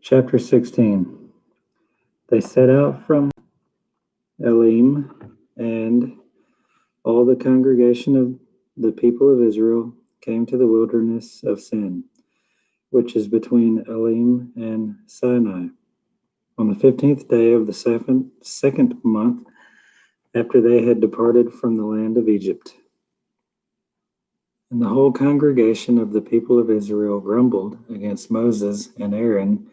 Chapter 16. They set out from Elim, and all the congregation of the people of Israel came to the wilderness of Sin, which is between Elim and Sinai, on the 15th day of the second month after they had departed from the land of Egypt. And the whole congregation of the people of Israel grumbled against Moses and Aaron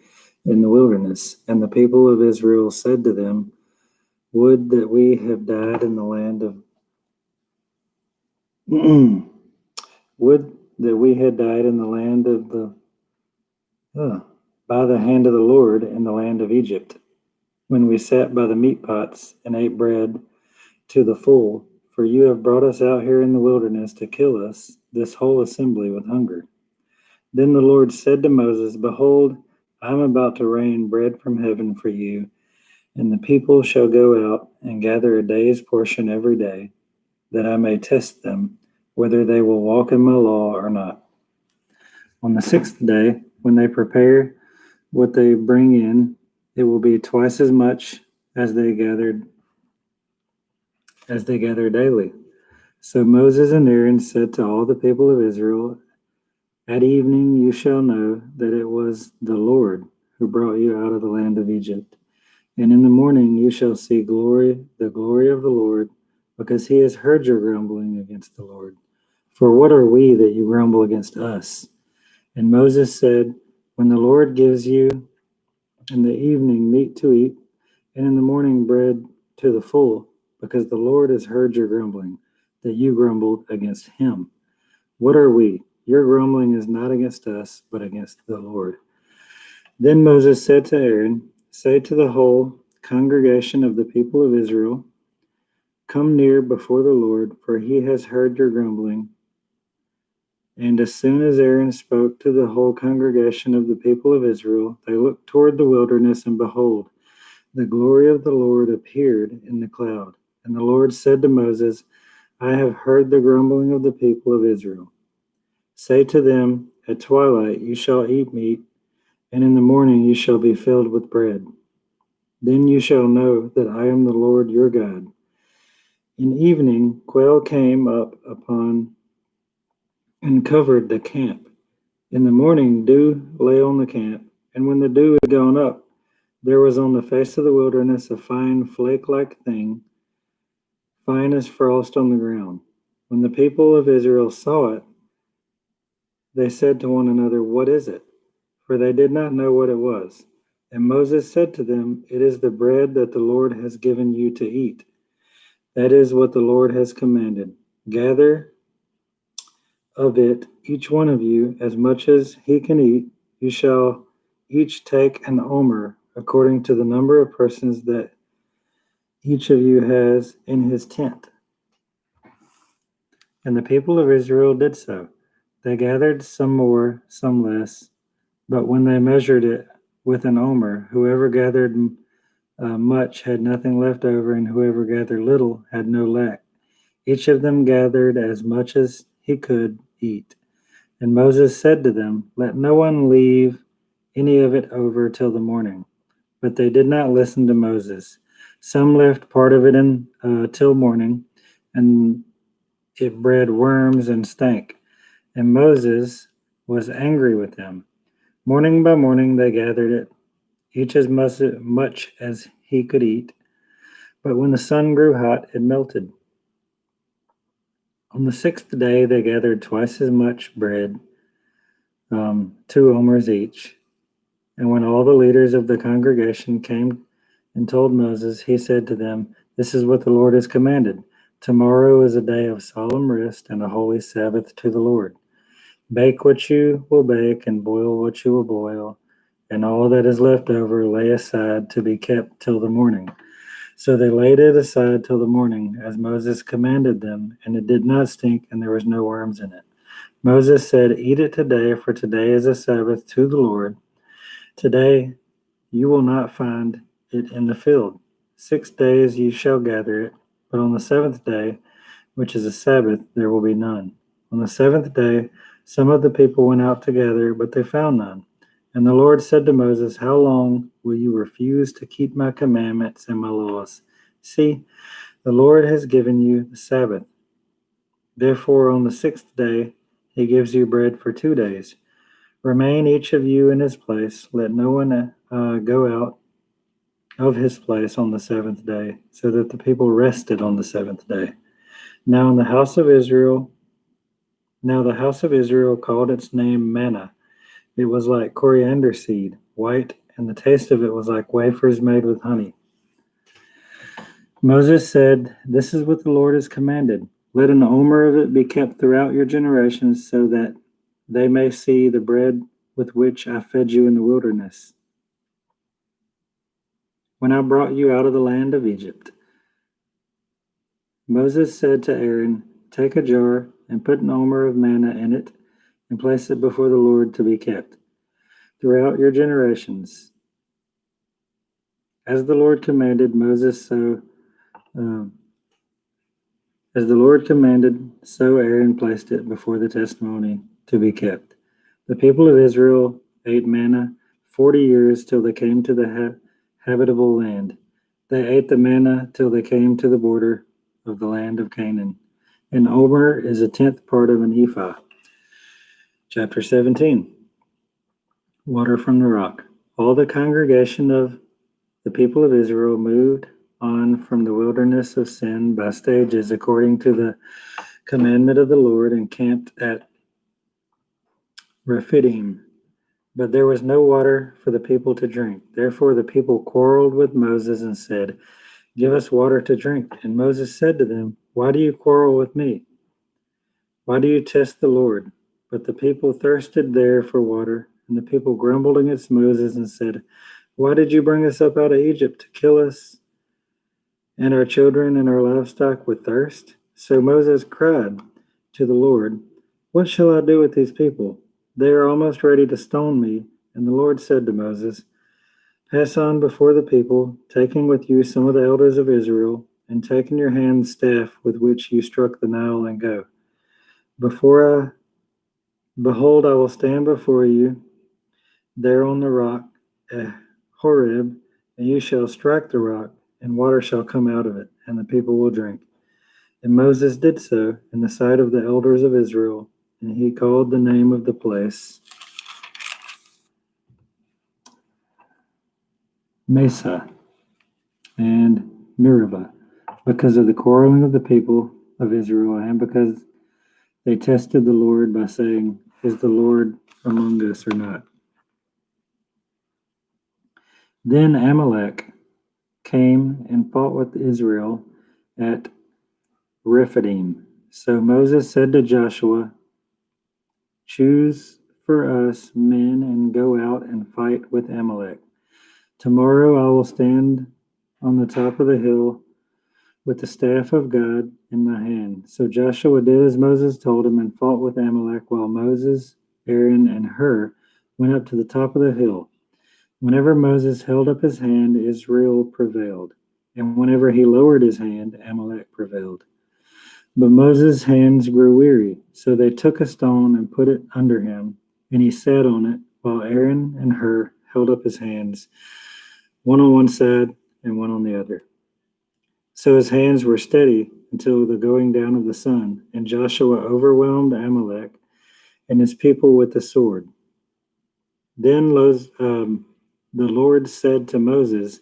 in the wilderness. And the people of Israel said to them, Would that we had died in the land of Would that we had died in the land of by the hand of the Lord in the land of Egypt, when we sat by the meat pots and ate bread to the full. For you have brought us out here in the wilderness to kill us, this whole assembly, with hunger. Then the Lord said to Moses, Behold, I am about to rain bread from heaven for you, and the people shall go out and gather a day's portion every day, that I may test them, whether they will walk in my law or not. On the sixth day, when they prepare what they bring in, it will be twice as much as they gather daily. So Moses and Aaron said to all the people of Israel, At evening you shall know that it was the Lord who brought you out of the land of Egypt. And in the morning you shall see the glory of the Lord, because he has heard your grumbling against the Lord. For what are we that you grumble against us? And Moses said, When the Lord gives you in the evening meat to eat, and in the morning bread to the full, because the Lord has heard your grumbling, that you grumbled against him. What are we? Your grumbling is not against us, but against the Lord. Then Moses said to Aaron, Say to the whole congregation of the people of Israel, Come near before the Lord, for he has heard your grumbling. And as soon as Aaron spoke to the whole congregation of the people of Israel, they looked toward the wilderness, and behold, the glory of the Lord appeared in the cloud. And the Lord said to Moses, I have heard the grumbling of the people of Israel. Say to them, At twilight you shall eat meat, and in the morning you shall be filled with bread. Then you shall know that I am the Lord your God. In evening quail came up upon and covered the camp. In the morning dew lay on the camp, and when the dew had gone up, there was on the face of the wilderness a fine flake-like thing, fine as frost on the ground. When the people of Israel saw it, they said to one another, What is it? For they did not know what it was. And Moses said to them, It is the bread that the Lord has given you to eat. That is what the Lord has commanded. Gather of it, each one of you, as much as he can eat. You shall each take an omer, according to the number of persons that each of you has in his tent. And the people of Israel did so. They gathered some more, some less, but when they measured it with an omer, whoever gathered much had nothing left over, and whoever gathered little had no lack. Each of them gathered as much as he could eat. And Moses said to them, Let no one leave any of it over till the morning. But they did not listen to Moses. Some left part of it till morning, and it bred worms and stank. And Moses was angry with them. Morning by morning they gathered it, each as much as he could eat. But when the sun grew hot, it melted. On the sixth day they gathered twice as much bread, 2 omers each. And when all the leaders of the congregation came and told Moses, he said to them, This is what the Lord has commanded. Tomorrow is a day of solemn rest and a holy Sabbath to the Lord. Bake what you will bake and boil what you will boil, and all that is left over lay aside to be kept till the morning. So they laid it aside till the morning, as Moses commanded them, and it did not stink, and there was no worms in it. Moses said, Eat it today, for today is a Sabbath to the Lord. Today you will not find it in the field. 6 days you shall gather it, but on the seventh day, which is a Sabbath, there will be none. On the seventh day some of the people went out together, but they found none. And the Lord said to Moses, how long will you refuse to keep my commandments and my laws? See, the Lord has given you the Sabbath. Therefore, on the sixth day, he gives you bread for 2 days. Remain each of you in his place. Let no one go out of his place on the seventh day, so that the people rested on the seventh day. Now the house of Israel called its name manna. It was like coriander seed, white, and the taste of it was like wafers made with honey. Moses said, this is what the Lord has commanded. Let an omer of it be kept throughout your generations, so that they may see the bread with which I fed you in the wilderness, when I brought you out of the land of Egypt. Moses said to Aaron, take a jar and put an omer of manna in it, and place it before the Lord to be kept throughout your generations. As the Lord commanded, so Aaron placed it before the testimony to be kept. The people of Israel ate manna 40 years till they came to the habitable land. They ate the manna till they came to the border of the land of Canaan. An omer is a 10th part of an ephah. Chapter 17. Water from the rock. All the congregation of the people of Israel moved on from the wilderness of Sin by stages according to the commandment of the Lord, and camped at Rephidim. But there was no water for the people to drink. Therefore the people quarreled with Moses and said, give us water to drink. And Moses said to them, why do you quarrel with me? Why do you test the Lord? But the people thirsted there for water, and the people grumbled against Moses and said, why did you bring us up out of Egypt to kill us and our children and our livestock with thirst? So Moses cried to the Lord, what shall I do with these people? They are almost ready to stone me. And the Lord said to Moses, pass on before the people, taking with you some of the elders of Israel, and take in your hand the staff with which you struck the Nile, and go. Behold, I will stand before you there on the rock Horeb, and you shall strike the rock, and water shall come out of it, and the people will drink. And Moses did so in the sight of the elders of Israel, and he called the name of the place Mesa and Meribah, because of the quarreling of the people of Israel, and because they tested the Lord by saying, is the Lord among us or not? Then Amalek came and fought with Israel at Rephidim. So Moses said to Joshua, choose for us men and go out and fight with Amalek. Tomorrow I will stand on the top of the hill with the staff of God in my hand. So Joshua did as Moses told him and fought with Amalek, while Moses, Aaron, and Hur went up to the top of the hill. Whenever Moses held up his hand, Israel prevailed, and whenever he lowered his hand, Amalek prevailed. But Moses' hands grew weary, so they took a stone and put it under him, and he sat on it, while Aaron and Hur held up his hands, one on one side and one on the other. So his hands were steady until the going down of the sun, and Joshua overwhelmed Amalek and his people with the sword. Then the Lord said to Moses,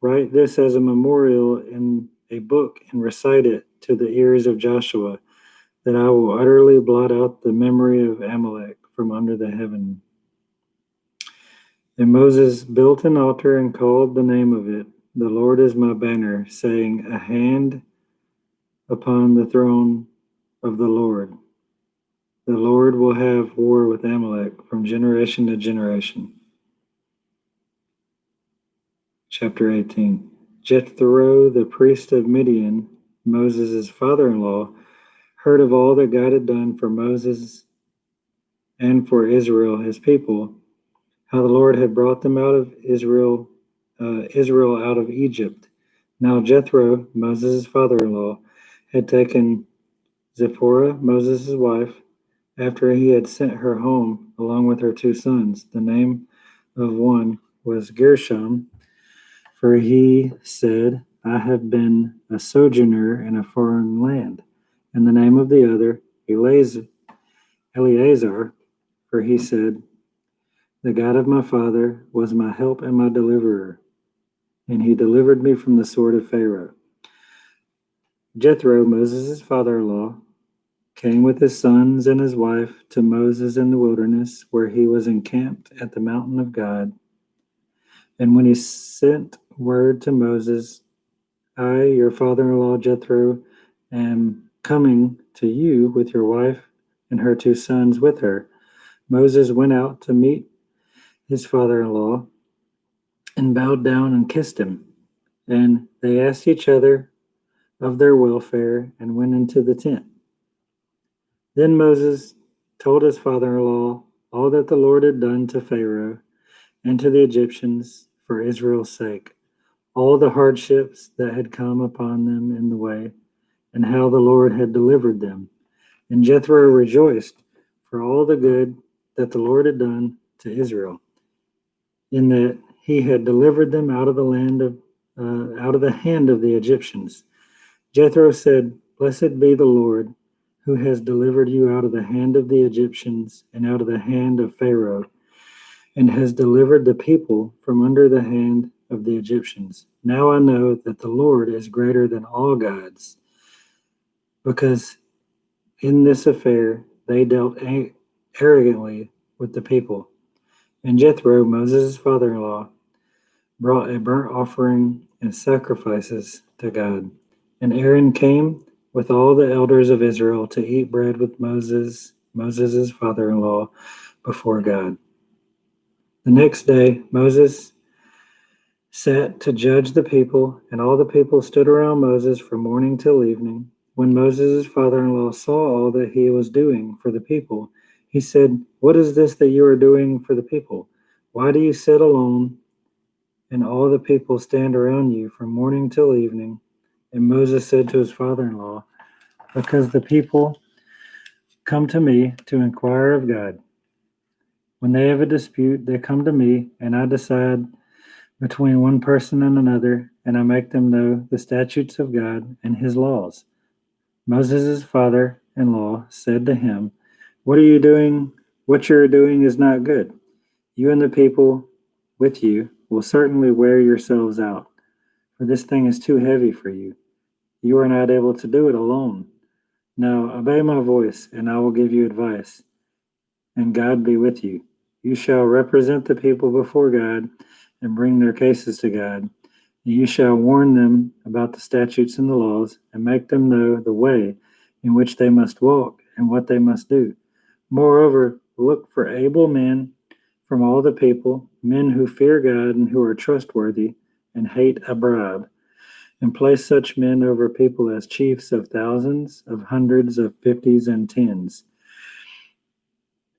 write this as a memorial in a book and recite it to the ears of Joshua, that I will utterly blot out the memory of Amalek from under the heaven. And Moses built an altar and called the name of it, the Lord is my banner, saying, a hand upon the throne of the Lord. The Lord will have war with Amalek from generation to generation. Chapter 18. Jethro, the priest of Midian, Moses' father-in-law, heard of all that God had done for Moses and for Israel, his people, how the Lord had brought them out of Israel out of Egypt. Now Jethro, Moses' father-in-law, had taken Zipporah, Moses' wife, after he had sent her home along with her 2 sons. The name of one was Gershom, for he said, I have been a sojourner in a foreign land. And the name of the other, Eleazar, for he said, the God of my father was my help and my deliverer, and he delivered me from the sword of Pharaoh. Jethro, Moses' father-in-law, came with his sons and his wife to Moses in the wilderness, where he was encamped at the mountain of God. And when he sent word to Moses, I, your father-in-law Jethro, am coming to you with your wife and her 2 sons with her. Moses went out to meet his father-in-law and bowed down and kissed him. And they asked each other of their welfare and went into the tent. Then Moses told his father-in-law all that the Lord had done to Pharaoh and to the Egyptians for Israel's sake, all the hardships that had come upon them in the way, and how the Lord had delivered them. And Jethro rejoiced for all the good that the Lord had done to Israel, in that he had delivered them out of the hand of the Egyptians. Jethro said, Blessed be the Lord, who has delivered you out of the hand of the Egyptians and out of the hand of Pharaoh, and has delivered the people from under the hand of the Egyptians. Now I know that the Lord is greater than all gods, because in this affair they dealt arrogantly with the people. And Jethro, Moses' father-in-law, brought a burnt offering and sacrifices to God. And Aaron came with all the elders of Israel to eat bread with Moses' father-in-law, before God. The next day, Moses sat to judge the people, and all the people stood around Moses from morning till evening. When Moses' father-in-law saw all that he was doing for the people, he said, What is this that you are doing for the people? Why do you sit alone, and all the people stand around you from morning till evening? And Moses said to his father-in-law, Because the people come to me to inquire of God. When they have a dispute, they come to me, and I decide between one person and another, and I make them know the statutes of God and his laws. Moses' father-in-law said to him, What are you doing? What you're doing is not good. You and the people with you will certainly wear yourselves out, for this thing is too heavy for you. You are not able to do it alone. Now obey my voice, and I will give you advice, and God be with you. You shall represent the people before God and bring their cases to God. You shall warn them about the statutes and the laws, and make them know the way in which they must walk and what they must do. Moreover, look for able men from all the people, men who fear God and who are trustworthy and hate a bribe, and place such men over people as chiefs of thousands, of hundreds, of fifties, and tens.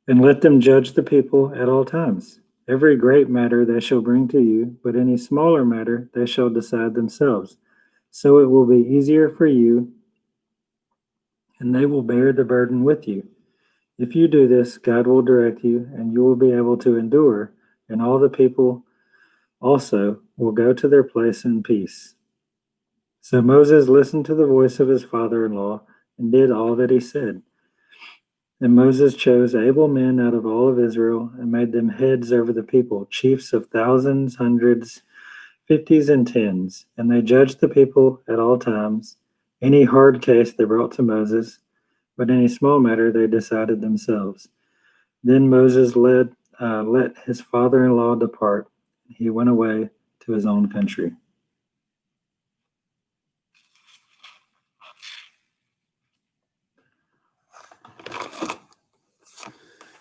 And let them judge the people at all times. Every great matter they shall bring to you, but any smaller matter they shall decide themselves. So it will be easier for you, and they will bear the burden with you. If you do this, God will direct you, and you will be able to endure, and all the people also will go to their place in peace. So Moses listened to the voice of his father-in-law and did all that he said. And Moses chose able men out of all of Israel and made them heads over the people, chiefs of thousands, hundreds, fifties, and tens. And they judged the people at all times. Any hard case they brought to Moses, but any small matter they decided themselves. Then Moses let his father-in-law depart. He went away to his own country.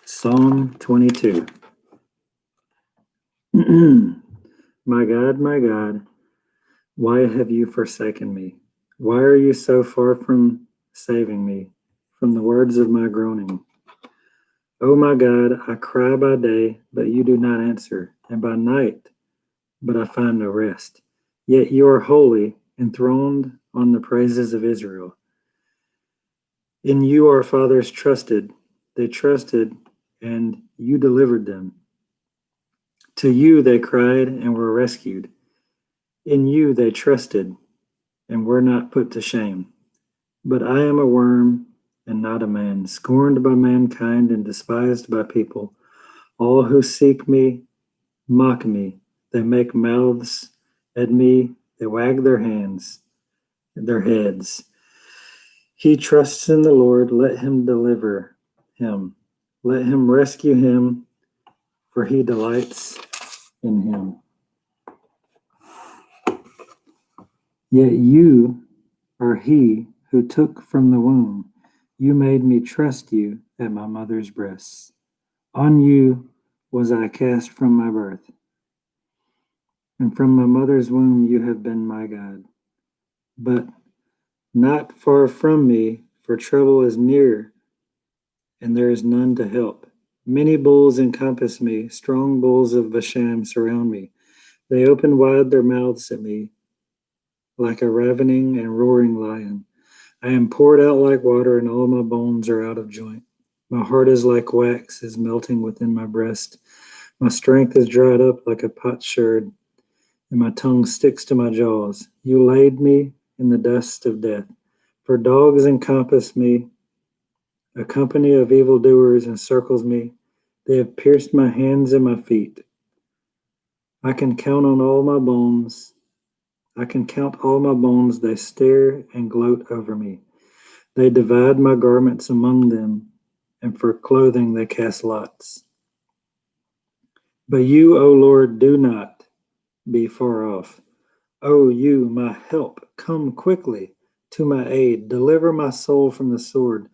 Psalm 22. My God, why have you forsaken me? Why are you so far from saving me from the words of my groaning? O my God, I cry by day, but you do not answer, and by night, but I find no rest. Yet you are holy, enthroned on the praises of Israel. In you our fathers trusted, they trusted, and you delivered them. To you they cried and were rescued. In you they trusted and were not put to shame. But I am a worm and not a man, scorned by mankind and despised by people. All who seek me mock me. They make mouths at me. They wag their heads. He trusts in the Lord. Let him deliver him. Let him rescue him, for he delights in him. Yet you are he who took from the womb. You made me trust you at my mother's breasts. On you was I cast from my birth, and from my mother's womb you have been my God. But not far from me, for trouble is near, and there is none to help. Many bulls encompass me, strong bulls of Bashan surround me. They open wide their mouths at me, like a ravening and roaring lion. I am poured out like water, and all my bones are out of joint. My heart is like wax, is melting within my breast. My strength is dried up like a potsherd, and my tongue sticks to my jaws. You laid me in the dust of death. For dogs encompass me, a company of evildoers encircles me. They have pierced my hands and my feet. I can count all my bones. They stare and gloat over me. They divide my garments among them, and for clothing they cast lots. But you, O Lord, do not be far off. O you, my help, come quickly to my aid. Deliver my soul from the sword,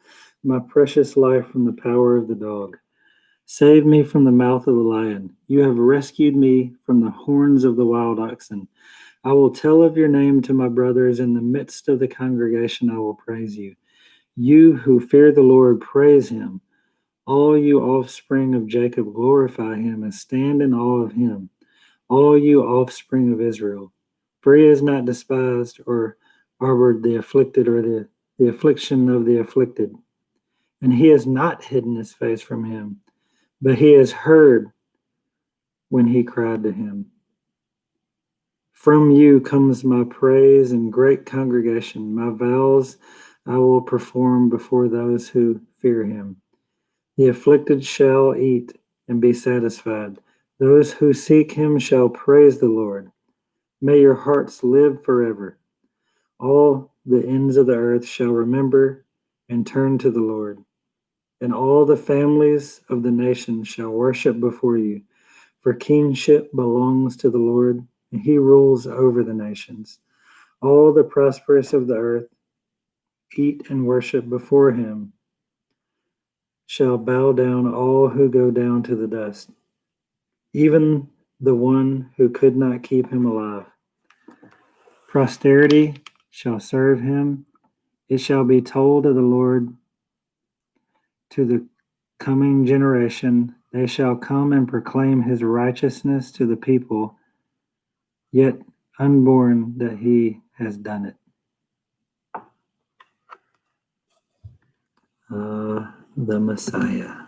my precious life from the power of the dog. Save me from the mouth of the lion. You have rescued me from the horns of the wild oxen. I will tell of your name to my brothers. In the midst of the congregation, I will praise you. You who fear the Lord, praise him. All you offspring of Jacob, glorify him and stand in awe of him. All you offspring of Israel. For he has not despised or harbored the afflicted or the affliction of the afflicted. And he has not hidden his face from him, but he has heard when he cried to him. From you comes my praise and great congregation. My vows I will perform before those who fear him. The afflicted shall eat and be satisfied. Those who seek him shall praise the Lord. May your hearts live forever. All the ends of the earth shall remember and turn to the Lord. And all the families of the nations shall worship before you. For kingship belongs to the Lord, and he rules over the nations. All the prosperous of the earth eat and worship before him. Shall bow down all who go down to the dust, even the one who could not keep him alive. Posterity shall serve him. It shall be told of the Lord to the coming generation. They shall come and proclaim his righteousness to the people, yet unborn that he has done it. The Messiah.